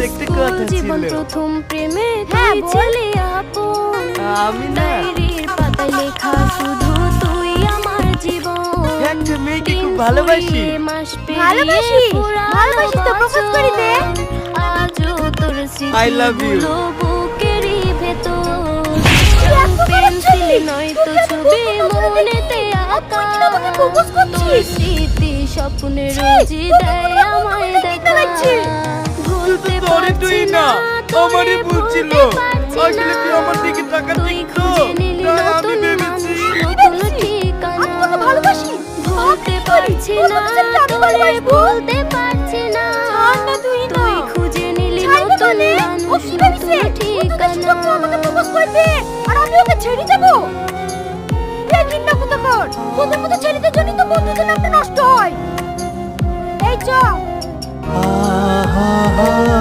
একটা কথা জীবন ছিল। প্রথম প্রেমে তুই ছিলে আপন। আমি না ডায়েরির পাতায় লেখা শুধু তুই আমার জীবন। একটা মেয়েকে খুব দিন ভালোবাসি। ফুরিয়ে মাস পেরিয়ে ভালোবাসি তো প্রপোজ করি দে। আজও তোর I love you. স্মৃতিগুলো বুকেরই ভেতর। এত পেন্সিল করছিস? নয়তো ছবি মনেতে আঁকা। আমাকে propose করছিস? তোর স্মৃতি স্বপ্নে রোজই দেয় আমায় দেখা। ভুলতে তোরে তুই পারছি না, তোরে আমারই ভুল ছিল। ভুলতে পারছি আসলে তুই না। আমার দিকে তাকাতি তুই তো, খুঁজে নিলি তাই আমি নতুন ভেবেছি। মানুষ, নতুন ঠিকানা। আমি তোকে ভালোবাসি। ভুলতে পারছি তোর না, মতো ছেলেকে আমি তোরে ভালোবাসবো। ভুলতে পারছি না। ছাড় না তুই না। তুই খুঁজে নিলি ছাড়বে নতুন মানে? ও মানুষ, কি ভেবেছে? নতুন ও তোকে ছোট ঠিকানা। বউ আমাকে propose করবে, আর আমি ওকে ছেড়ে যাবো? এ ঘৃণা কোথাকার। তোদের মতো ছেলেদের জন্যই তো বন্ধুদের নামটা নষ্ট হয়। এই চ